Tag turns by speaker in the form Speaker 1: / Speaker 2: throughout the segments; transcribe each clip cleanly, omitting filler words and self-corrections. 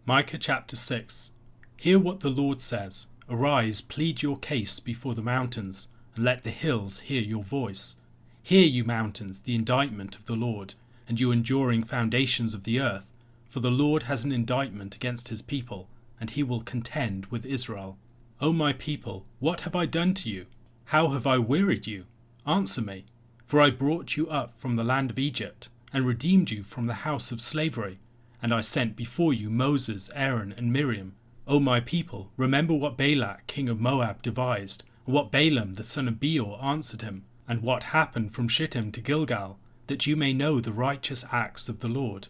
Speaker 1: Micah chapter 6. Hear what the Lord says. Arise, plead your case before the mountains, and let the hills hear your voice. Hear, you mountains, the indictment of the Lord, and you enduring foundations of the earth. For the Lord has an indictment against his people, and he will contend with Israel. O my people, what have I done to you? How have I wearied you? Answer me. For I brought you up from the land of Egypt, and redeemed you from the house of slavery. And I sent before you Moses, Aaron, and Miriam. O my people, remember what Balak king of Moab devised, and what Balaam the son of Beor answered him, and what happened from Shittim to Gilgal, that you may know the righteous acts of the Lord.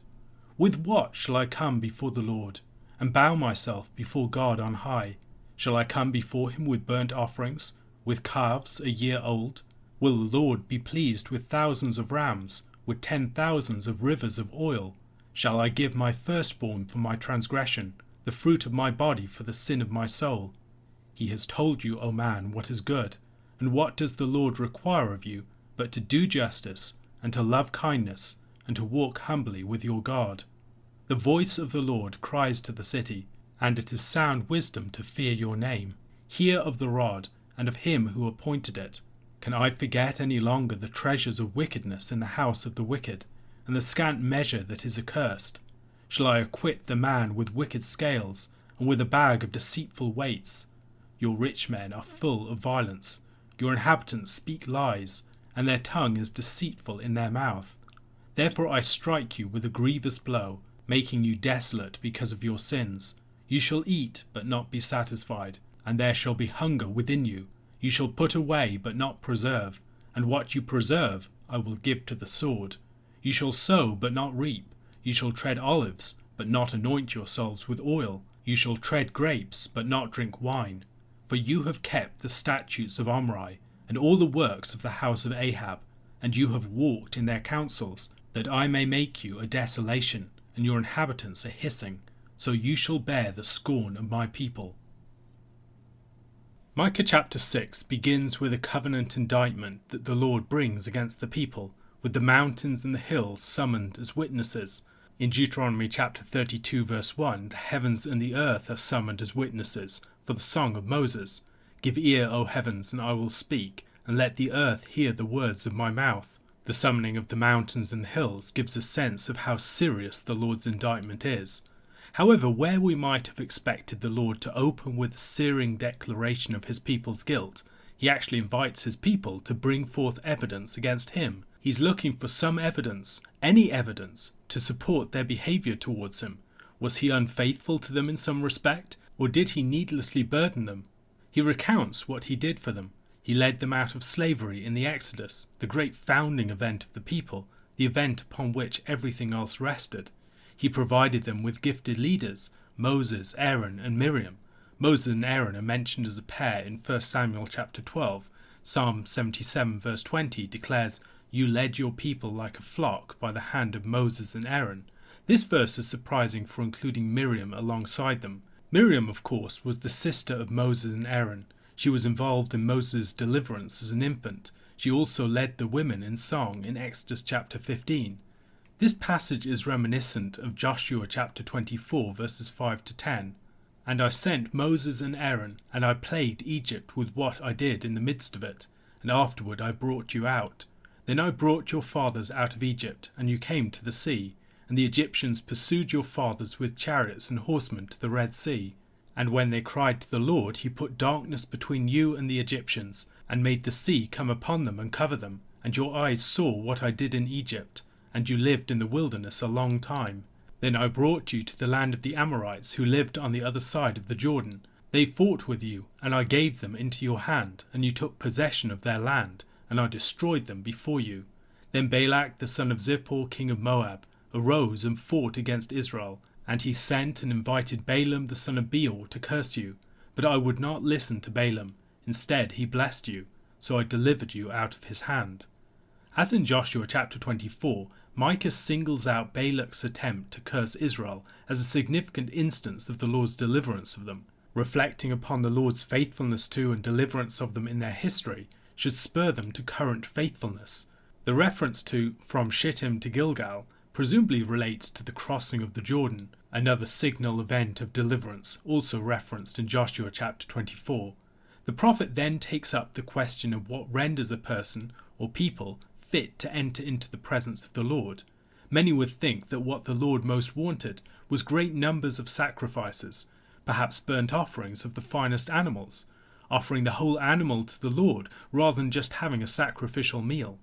Speaker 1: With what shall I come before the Lord, and bow myself before God on high? Shall I come before him with burnt offerings, with calves a year old? Will the Lord be pleased with thousands of rams, with 10,000s of rivers of oil? Shall I give my firstborn for my transgression, the fruit of my body for the sin of my soul? He has told you, O man, what is good. And what does the Lord require of you, but to do justice, and to love kindness, and to walk humbly with your God? The voice of the Lord cries to the city, and it is sound wisdom to fear your name. Hear of the rod, and of him who appointed it. Can I forget any longer the treasures of wickedness in the house of the wicked, and the scant measure that is accursed? Shall I acquit the man with wicked scales, and with a bag of deceitful weights? Your rich men are full of violence. Your inhabitants speak lies, and their tongue is deceitful in their mouth. Therefore I strike you with a grievous blow, making you desolate because of your sins. You shall eat, but not be satisfied, and there shall be hunger within you. You shall put away, but not preserve, and what you preserve I will give to the sword. You shall sow, but not reap. You shall tread olives, but not anoint yourselves with oil. You shall tread grapes, but not drink wine. For you have kept the statutes of Omri, and all the works of the house of Ahab, and you have walked in their counsels, that I may make you a desolation, and your inhabitants a hissing. So you shall bear the scorn of my people. Micah chapter 6 begins with a covenant indictment that the Lord brings against the people, with the mountains and the hills summoned as witnesses. In Deuteronomy chapter 32 verse 1, the heavens and the earth are summoned as witnesses for the song of Moses. Give ear, O heavens, and I will speak, and let the earth hear the words of my mouth. The summoning of the mountains and the hills gives a sense of how serious the Lord's indictment is. However, where we might have expected the Lord to open with a searing declaration of his people's guilt, he actually invites his people to bring forth evidence against him. He's looking for some evidence, any evidence, to support their behaviour towards him. Was he unfaithful to them in some respect, or did he needlessly burden them? He recounts what he did for them. He led them out of slavery in the Exodus, the great founding event of the people, the event upon which everything else rested. He provided them with gifted leaders, Moses, Aaron, and Miriam. Moses and Aaron are mentioned as a pair in 1 Samuel chapter 12. Psalm 77 verse 20 declares, "You led your people like a flock by the hand of Moses and Aaron." This verse is surprising for including Miriam alongside them. Miriam, of course, was the sister of Moses and Aaron. She was involved in Moses' deliverance as an infant. She also led the women in song in Exodus chapter 15. This passage is reminiscent of Joshua chapter 24 verses 5 to 10. "And I sent Moses and Aaron, and I plagued Egypt with what I did in the midst of it, and afterward I brought you out. Then I brought your fathers out of Egypt, and you came to the sea, and the Egyptians pursued your fathers with chariots and horsemen to the Red Sea. And when they cried to the Lord, he put darkness between you and the Egyptians, and made the sea come upon them and cover them, and your eyes saw what I did in Egypt, and you lived in the wilderness a long time. Then I brought you to the land of the Amorites, who lived on the other side of the Jordan. They fought with you, and I gave them into your hand, and you took possession of their land, and I destroyed them before you. Then Balak the son of Zippor, king of Moab, arose and fought against Israel, and he sent and invited Balaam the son of Beor to curse you. But I would not listen to Balaam. Instead he blessed you, so I delivered you out of his hand." As in Joshua chapter 24, Micah singles out Balak's attempt to curse Israel as a significant instance of the Lord's deliverance of them. Reflecting upon the Lord's faithfulness to and deliverance of them in their history should spur them to current faithfulness. The reference to "from Shittim to Gilgal" presumably relates to the crossing of the Jordan, another signal event of deliverance also referenced in Joshua chapter 24. The prophet then takes up the question of what renders a person or people fit to enter into the presence of the Lord. Many would think that what the Lord most wanted was great numbers of sacrifices, perhaps burnt offerings of the finest animals, offering the whole animal to the Lord rather than just having a sacrificial meal.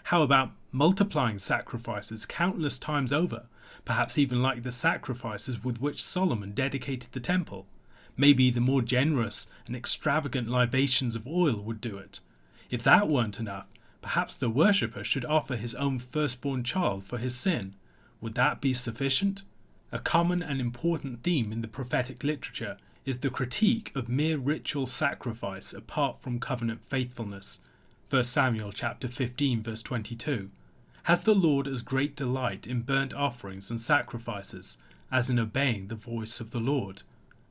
Speaker 1: How about multiplying sacrifices countless times over, perhaps even like the sacrifices with which Solomon dedicated the temple? Maybe the more generous and extravagant libations of oil would do it. If that weren't enough, perhaps the worshipper should offer his own firstborn child for his sin. Would that be sufficient? A common and important theme in the prophetic literature is the critique of mere ritual sacrifice apart from covenant faithfulness. 1 Samuel chapter 15 verse 22. Has the Lord as great delight in burnt offerings and sacrifices as in obeying the voice of the Lord?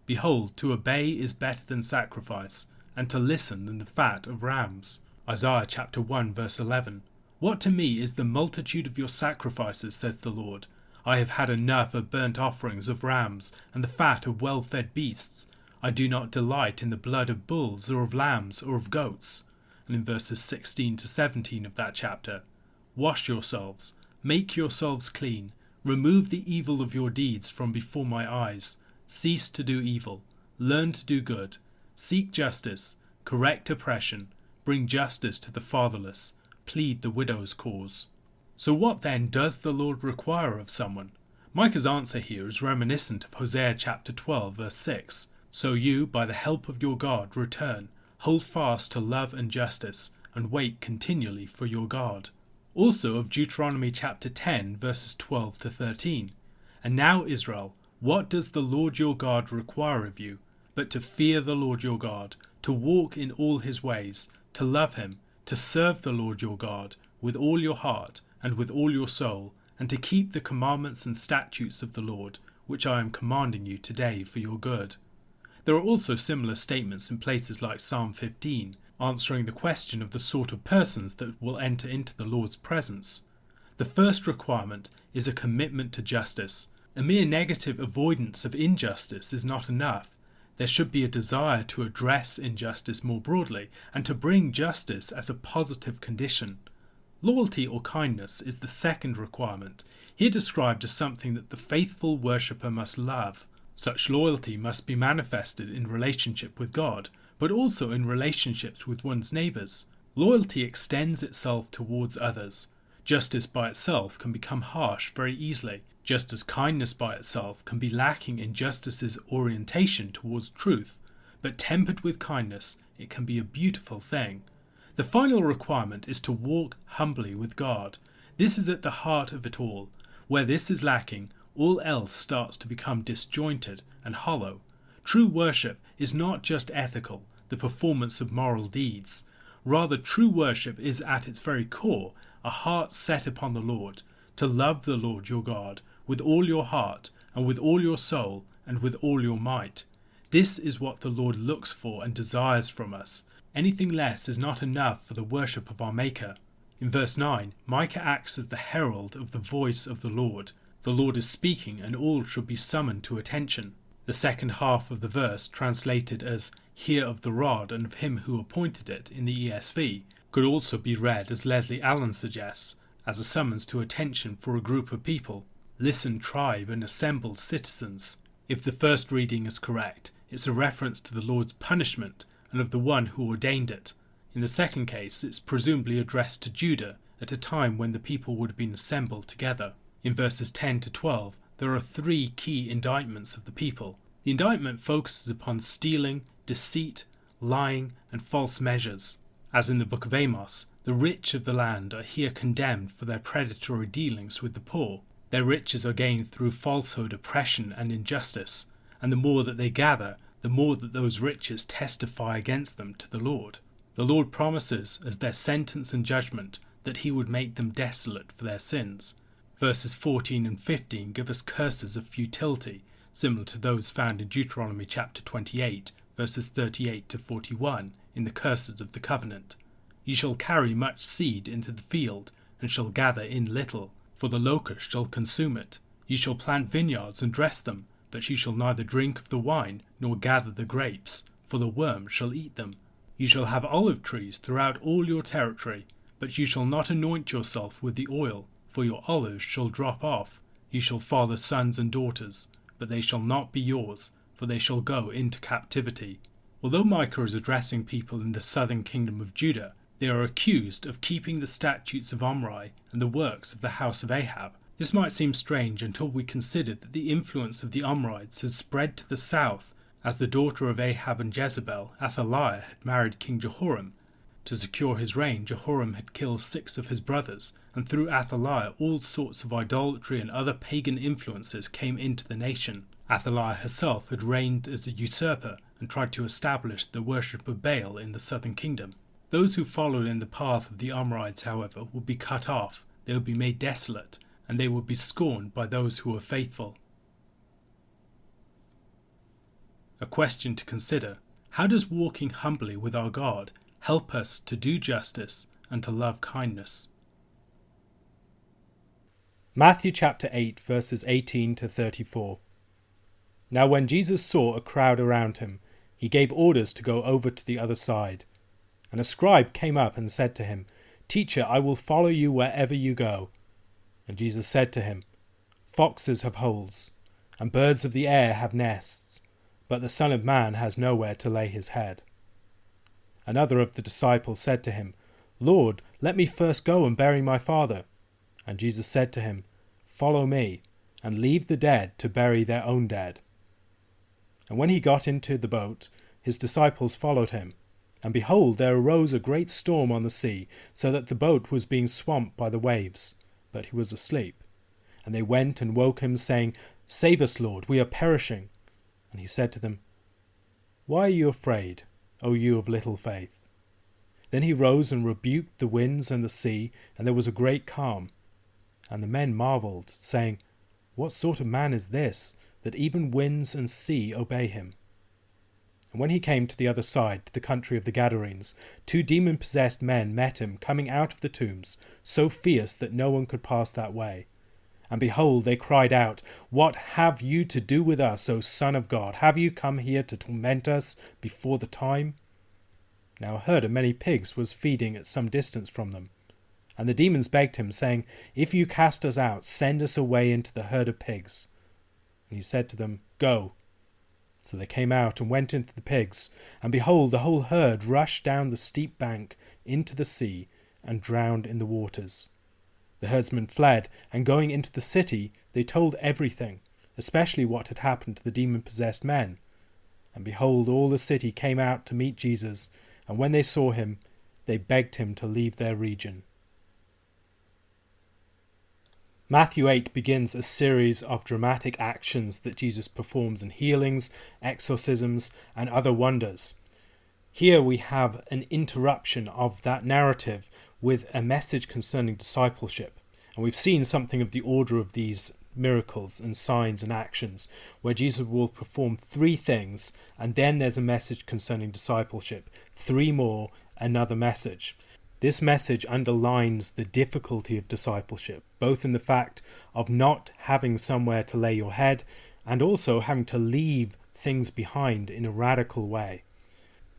Speaker 1: Behold, to obey is better than sacrifice, and to listen than the fat of rams. Isaiah chapter 1 verse 11. What to me is the multitude of your sacrifices, says the Lord. I have had enough of burnt offerings of rams and the fat of well-fed beasts. I do not delight in the blood of bulls or of lambs or of goats. And in verses 16 to 17 of that chapter, wash yourselves, make yourselves clean, remove the evil of your deeds from before my eyes, cease to do evil, learn to do good, seek justice, correct oppression, bring justice to the fatherless, plead the widow's cause. So what then does the Lord require of someone? Micah's answer here is reminiscent of Hosea chapter 12 verse 6. So you, by the help of your God, return, hold fast to love and justice, and wait continually for your God. Also of Deuteronomy chapter 10 verses 12 to 13. And now Israel, what does the Lord your God require of you, but to fear the Lord your God, to walk in all his ways, to love him, to serve the Lord your God with all your heart and with all your soul, and to keep the commandments and statutes of the Lord, which I am commanding you today for your good. There are also similar statements in places like Psalm 15, answering the question of the sort of persons that will enter into the Lord's presence. The first requirement is a commitment to justice. A mere negative avoidance of injustice is not enough. There should be a desire to address injustice more broadly and to bring justice as a positive condition. Loyalty or kindness is the second requirement, here described as something that the faithful worshipper must love. Such loyalty must be manifested in relationship with God, but also in relationships with one's neighbours. Loyalty extends itself towards others. Justice by itself can become harsh very easily, just as kindness by itself can be lacking in justice's orientation towards truth, but tempered with kindness, it can be a beautiful thing. The final requirement is to walk humbly with God. This is at the heart of it all. Where this is lacking, all else starts to become disjointed and hollow. True worship is not just ethical, the performance of moral deeds. Rather, true worship is at its very core a heart set upon the Lord, to love the Lord your God with all your heart and with all your soul and with all your might. This is what the Lord looks for and desires from us. Anything less is not enough for the worship of our Maker. In verse 9, Micah acts as the herald of the voice of the Lord. The Lord is speaking and all should be summoned to attention. The second half of the verse, translated as "hear of the rod and of him who appointed it" in the ESV, could also be read as Leslie Allen suggests, as a summons to attention for a group of people. Listen, tribe and assembled citizens. If the first reading is correct, it's a reference to the Lord's punishment and of the one who ordained it. In the second case, it's presumably addressed to Judah at a time when the people would have been assembled together. In verses 10 to 12, there are three key indictments of the people. The indictment focuses upon stealing, deceit, lying, and false measures. As in the book of Amos, the rich of the land are here condemned for their predatory dealings with the poor. Their riches are gained through falsehood, oppression, and injustice, and the more that they gather, the more that those riches testify against them to the Lord. The Lord promises, as their sentence and judgment, that he would make them desolate for their sins. Verses 14 and 15 give us curses of futility, similar to those found in Deuteronomy chapter 28, verses 38 to 41, in the curses of the covenant. You shall carry much seed into the field, and shall gather in little, for the locust shall consume it. You shall plant vineyards and dress them, but you shall neither drink of the wine nor gather the grapes, for the worm shall eat them. You shall have olive trees throughout all your territory, but you shall not anoint yourself with the oil, for your olives shall drop off. You shall father sons and daughters, but they shall not be yours, for they shall go into captivity. Although Micah is addressing people in the southern kingdom of Judah, they are accused of keeping the statutes of Omri and the works of the house of Ahab. This might seem strange until we consider that the influence of the Omrides had spread to the south, as the daughter of Ahab and Jezebel, Athaliah, had married King Jehoram. To secure his reign, Jehoram had killed 6 of his brothers, and through Athaliah all sorts of idolatry and other pagan influences came into the nation. Athaliah herself had reigned as a usurper and tried to establish the worship of Baal in the southern kingdom. Those who followed in the path of the Omrides, however, would be cut off, they would be made desolate, and they would be scorned by those who were faithful. A question to consider: how does walking humbly with our God help us to do justice and to love kindness? Matthew chapter 8 verses 18 to 34. Now when Jesus saw a crowd around him, he gave orders to go over to the other side. And a scribe came up and said to him, "Teacher, I will follow you wherever you go." And Jesus said to him, "Foxes have holes, and birds of the air have nests, but the Son of Man has nowhere to lay his head." Another of the disciples said to him, "Lord, let me first go and bury my father." And Jesus said to him, "Follow me, and leave the dead to bury their own dead." And when he got into the boat, his disciples followed him. And behold, there arose a great storm on the sea, so that the boat was being swamped by the waves. But he was asleep. And they went and woke him, saying, "Save us, Lord, we are perishing." And he said to them, "Why are you afraid, O you of little faith?" Then he rose and rebuked the winds and the sea, and there was a great calm. And the men marveled, saying, "What sort of man is this, that even winds and sea obey him?" And when he came to the other side, to the country of the Gadarenes, 2 demon-possessed men met him, coming out of the tombs, so fierce that no one could pass that way. And behold, they cried out, "What have you to do with us, O Son of God? Have you come here to torment us before the time?" Now a herd of many pigs was feeding at some distance from them. And the demons begged him, saying, "If you cast us out, send us away into the herd of pigs." And he said to them, "Go." So they came out and went into the pigs, and behold, the whole herd rushed down the steep bank into the sea and drowned in the waters. The herdsmen fled, and going into the city, they told everything, especially what had happened to the demon-possessed men. And behold, all the city came out to meet Jesus, and when they saw him, they begged him to leave their region. Matthew 8 begins a series of dramatic actions that Jesus performs in healings, exorcisms, and other wonders. Here we have an interruption of that narrative with a message concerning discipleship. And we've seen something of the order of these miracles and signs and actions, where Jesus will perform 3 things, and then there's a message concerning discipleship. 3 more, another message. This message underlines the difficulty of discipleship, both in the fact of not having somewhere to lay your head, and also having to leave things behind in a radical way.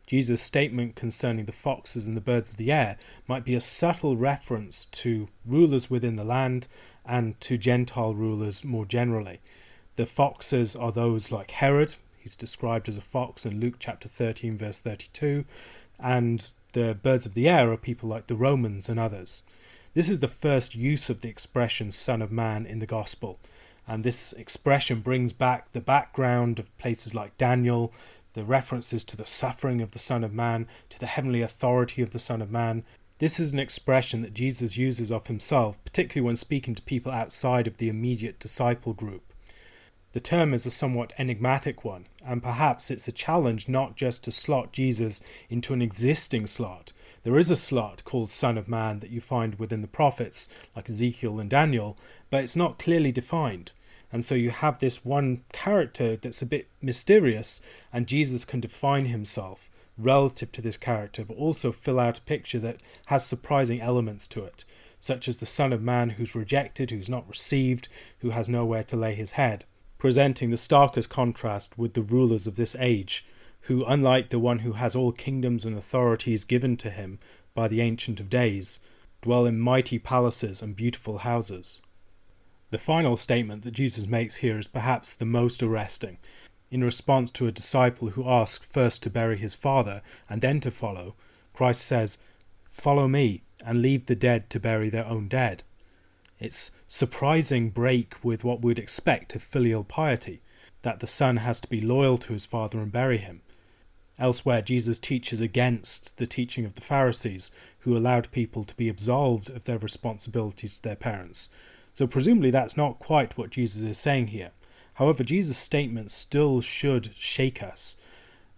Speaker 1: Jesus' statement concerning the foxes and the birds of the air might be a subtle reference to rulers within the land and to Gentile rulers more generally. The foxes are those like Herod, he's described as a fox in Luke chapter 13 verse 32, and the birds of the air are people like the Romans and others. This is the first use of the expression Son of Man in the Gospel, and this expression brings back the background of places like Daniel, the references to the suffering of the Son of Man, to the heavenly authority of the Son of Man. This is an expression that Jesus uses of himself, particularly when speaking to people outside of the immediate disciple group. The term is a somewhat enigmatic one, and perhaps it's a challenge not just to slot Jesus into an existing slot. There is a slot called Son of Man that you find within the prophets, like Ezekiel and Daniel, but it's not clearly defined. And so you have this one character that's a bit mysterious, and Jesus can define himself relative to this character, but also fill out a picture that has surprising elements to it. such as the Son of Man who's rejected, who's not received, who has nowhere to lay his head, presenting the starkest contrast with the rulers of this age, who, unlike the one who has all kingdoms and authorities given to him by the Ancient of Days, dwell in mighty palaces and beautiful houses. The final statement that Jesus makes here is perhaps the most arresting. In response to a disciple who asks first to bury his father and then to follow, Christ says, "Follow me and leave the dead to bury their own dead." It's surprising break with what we'd expect of filial piety, that the son has to be loyal to his father and bury him. Elsewhere, Jesus teaches against the teaching of the Pharisees, who allowed people to be absolved of their responsibility to their parents. So presumably that's not quite what Jesus is saying here. However, Jesus' statement still should shake us.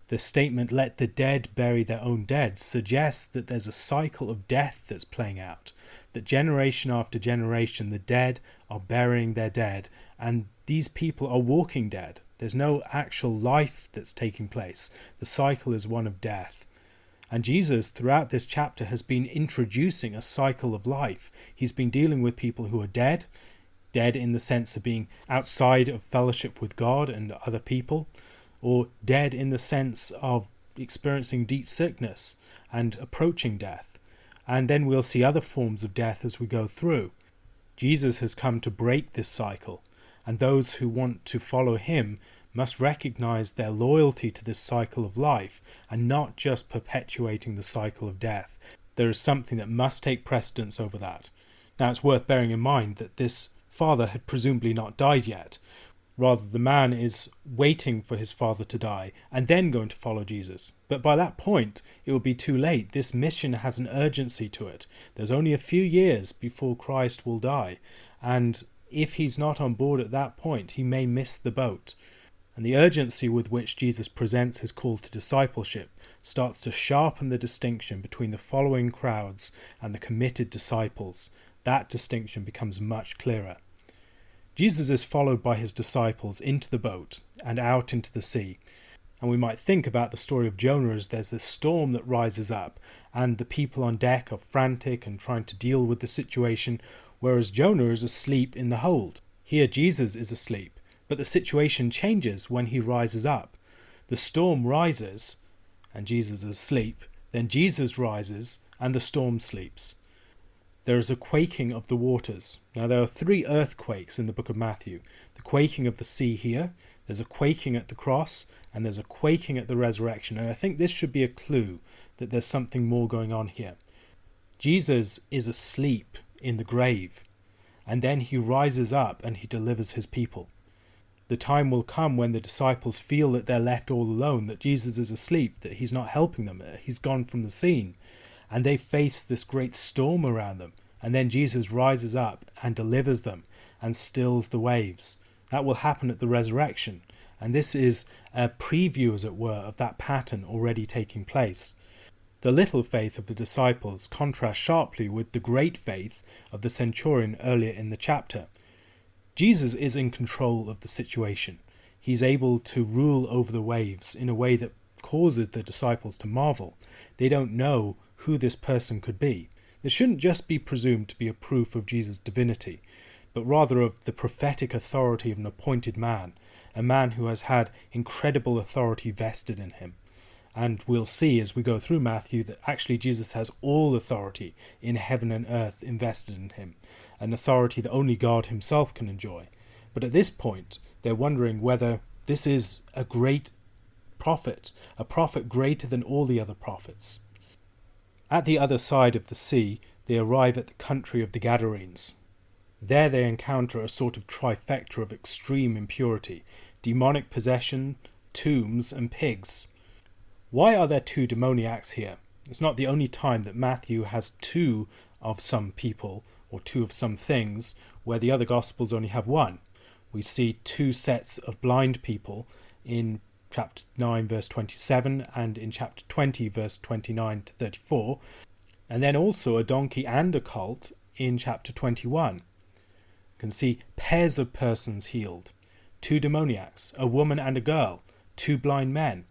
Speaker 1: The statement, "let the dead bury their own dead," suggests that there's a cycle of death that's playing out, that generation after generation the dead are burying their dead, and these people are walking dead. There's no actual life that's taking place. The cycle is one of death. And Jesus, throughout this chapter, has been introducing a cycle of life. He's been dealing with people who are dead in the sense of being outside of fellowship with God and other people, or dead in the sense of experiencing deep sickness and approaching death. And then we'll see other forms of death as we go through. Jesus has come to break this cycle, and those who want to follow him must recognize their loyalty to this cycle of life and not just perpetuating the cycle of death. There is something that must take precedence over that. Now, it's worth bearing in mind that this father had presumably not died yet. Rather, the man is waiting for his father to die and then going to follow Jesus. But by that point, it will be too late. This mission has an urgency to it. There's only a few years before Christ will die. And if he's not on board at that point, he may miss the boat. And the urgency with which Jesus presents his call to discipleship starts to sharpen the distinction between the following crowds and the committed disciples. That distinction becomes much clearer. Jesus is followed by his disciples into the boat and out into the sea. And we might think about the story of Jonah as there's this storm that rises up and the people on deck are frantic and trying to deal with the situation, whereas Jonah is asleep in the hold. Here Jesus is asleep, but the situation changes when he rises up. The storm rises and Jesus is asleep, then Jesus rises and the storm sleeps. There is a quaking of the waters. Now there are 3 earthquakes in the book of Matthew. The quaking of the sea here, there's a quaking at the cross, and there's a quaking at the resurrection. And I think this should be a clue that there's something more going on here. Jesus is asleep in the grave, and then he rises up and he delivers his people. The time will come when the disciples feel that they're left all alone, that Jesus is asleep, that he's not helping them, he's gone from the scene. And they face this great storm around them. And then Jesus rises up and delivers them and stills the waves. That will happen at the resurrection. And this is a preview, as it were, of that pattern already taking place. The little faith of the disciples contrasts sharply with the great faith of the centurion earlier in the chapter. Jesus is in control of the situation. He's able to rule over the waves in a way that causes the disciples to marvel. They don't know who this person could be. This shouldn't just be presumed to be a proof of Jesus' divinity, but rather of the prophetic authority of an appointed man, a man who has had incredible authority vested in him. And we'll see as we go through Matthew that actually Jesus has all authority in heaven and earth invested in him, an authority that only God himself can enjoy. But at this point, they're wondering whether this is a great prophet, a prophet greater than all the other prophets. At the other side of the sea, they arrive at the country of the Gadarenes. There they encounter a sort of trifecta of extreme impurity, demonic possession, tombs, and pigs. Why are there 2 demoniacs here? It's not the only time that Matthew has 2 of some people, or 2 of some things, where the other Gospels only have 1. We see 2 sets of blind people in chapter 9 verse 27 and in chapter 20 verse 29 to 34, and then also a donkey and a colt in chapter 21. You can see pairs of persons healed, 2 demoniacs, a woman and a girl, 2 blind men.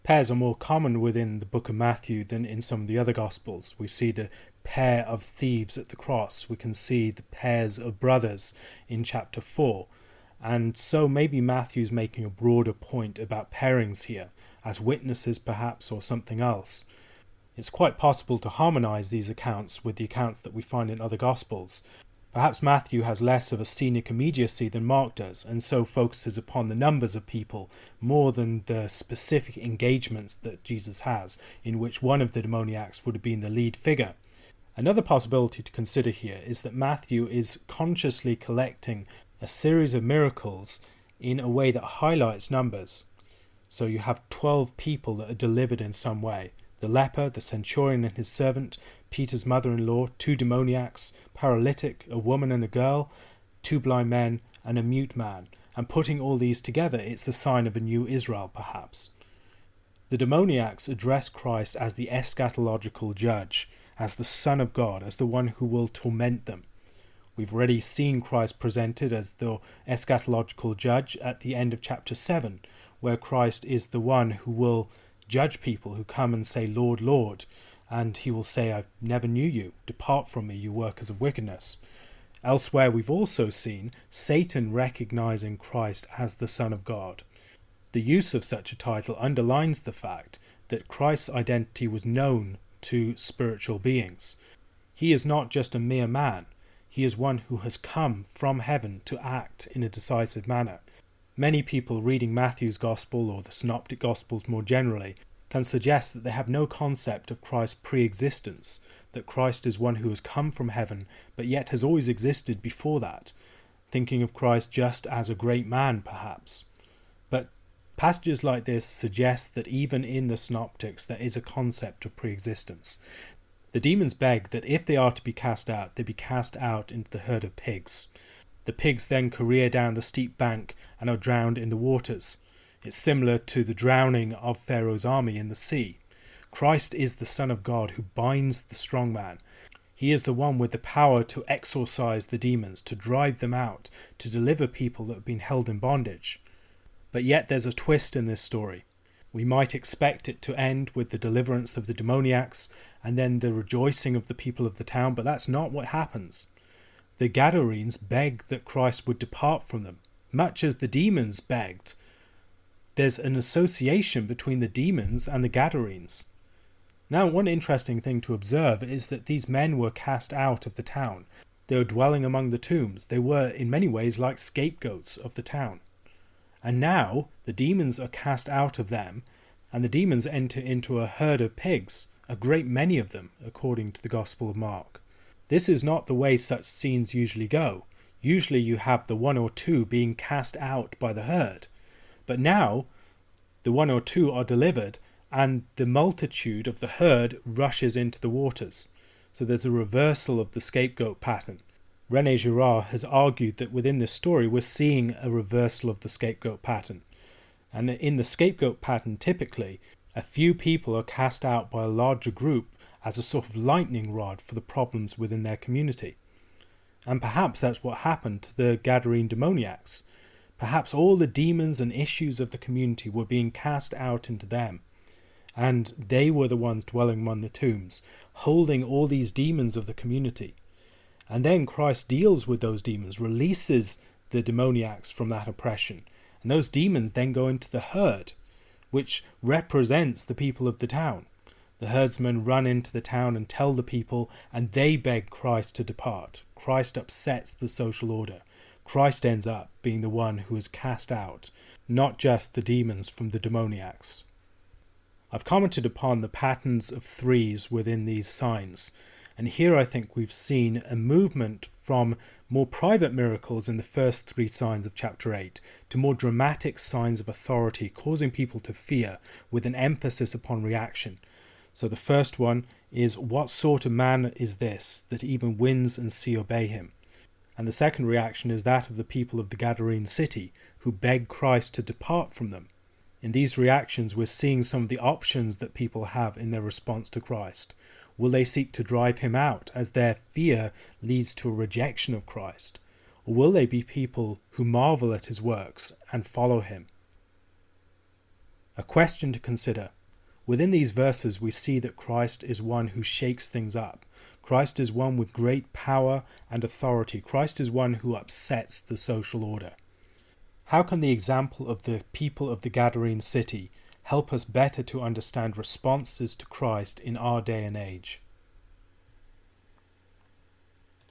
Speaker 1: Pairs are more common within the book of Matthew than in some of the other Gospels. We see the pair of thieves at the cross. We can see the pairs of brothers in chapter 4. And so maybe Matthew's making a broader point about pairings here, as witnesses perhaps, or something else. It's quite possible to harmonise these accounts with the accounts that we find in other Gospels. Perhaps Matthew has less of a scenic immediacy than Mark does, and so focuses upon the numbers of people more than the specific engagements that Jesus has, in which one of the demoniacs would have been the lead figure. Another possibility to consider here is that Matthew is consciously collecting a series of miracles in a way that highlights numbers. So you have 12 people that are delivered in some way. The leper, the centurion and his servant, Peter's mother-in-law, 2 demoniacs, paralytic, a woman and a girl, 2 blind men, and a mute man. And putting all these together, it's a sign of a new Israel, perhaps. The demoniacs address Christ as the eschatological judge, as the Son of God, as the one who will torment them. We've already seen Christ presented as the eschatological judge at the end of chapter 7, where Christ is the one who will judge people who come and say, Lord, Lord, and he will say, I never knew you. Depart from me, you workers of wickedness. Elsewhere, we've also seen Satan recognizing Christ as the Son of God. The use of such a title underlines the fact that Christ's identity was known to spiritual beings. He is not just a mere man. He is one who has come from heaven to act in a decisive manner. Many people reading Matthew's Gospel, or the Synoptic Gospels more generally, can suggest that they have no concept of Christ's pre-existence, that Christ is one who has come from heaven, but yet has always existed before that, thinking of Christ just as a great man, perhaps. But passages like this suggest that even in the Synoptics there is a concept of pre-existence. The demons beg that if they are to be cast out, they be cast out into the herd of pigs. The pigs then career down the steep bank and are drowned in the waters. It's similar to the drowning of Pharaoh's army in the sea. Christ is the Son of God who binds the strong man. He is the one with the power to exorcise the demons, to drive them out, to deliver people that have been held in bondage. But yet there's a twist in this story. We might expect it to end with the deliverance of the demoniacs and then the rejoicing of the people of the town, but that's not what happens. The Gadarenes beg that Christ would depart from them, much as the demons begged. There's an association between the demons and the Gadarenes. Now, one interesting thing to observe is that these men were cast out of the town. They were dwelling among the tombs. They were, in many ways, like scapegoats of the town. And now, the demons are cast out of them, and the demons enter into a herd of pigs, a great many of them, according to the Gospel of Mark. This is not the way such scenes usually go. Usually you have the 1 or 2 being cast out by the herd. But now, the 1 or 2 are delivered, and the multitude of the herd rushes into the waters. So there's a reversal of the scapegoat pattern. René Girard has argued that within this story we're seeing a reversal of the scapegoat pattern. And in the scapegoat pattern, typically, a few people are cast out by a larger group as a sort of lightning rod for the problems within their community. And perhaps that's what happened to the Gadarene demoniacs. Perhaps all the demons and issues of the community were being cast out into them. And they were the ones dwelling among the tombs, holding all these demons of the community. And then Christ deals with those demons, releases the demoniacs from that oppression. And those demons then go into the herd, which represents the people of the town. The herdsmen run into the town and tell the people, and they beg Christ to depart. Christ upsets the social order. Christ ends up being the one who is cast out, not just the demons from the demoniacs. I've commented upon the patterns of threes within these signs, and here I think we've seen a movement from more private miracles in the first 3 signs of chapter 8 to more dramatic signs of authority causing people to fear, with an emphasis upon reaction. So the first one is, what sort of man is this, that even winds and sea obey him? And the second reaction is that of the people of the Gadarene city, who beg Christ to depart from them. In these reactions, we're seeing some of the options that people have in their response to Christ. Will they seek to drive him out, as their fear leads to a rejection of Christ? Or will they be people who marvel at his works and follow him? A question to consider. Within these verses, we see that Christ is one who shakes things up. Christ is one with great power and authority. Christ is one who upsets the social order. How can the example of the people of the Gadarene city help us better to understand responses to Christ in our day and age?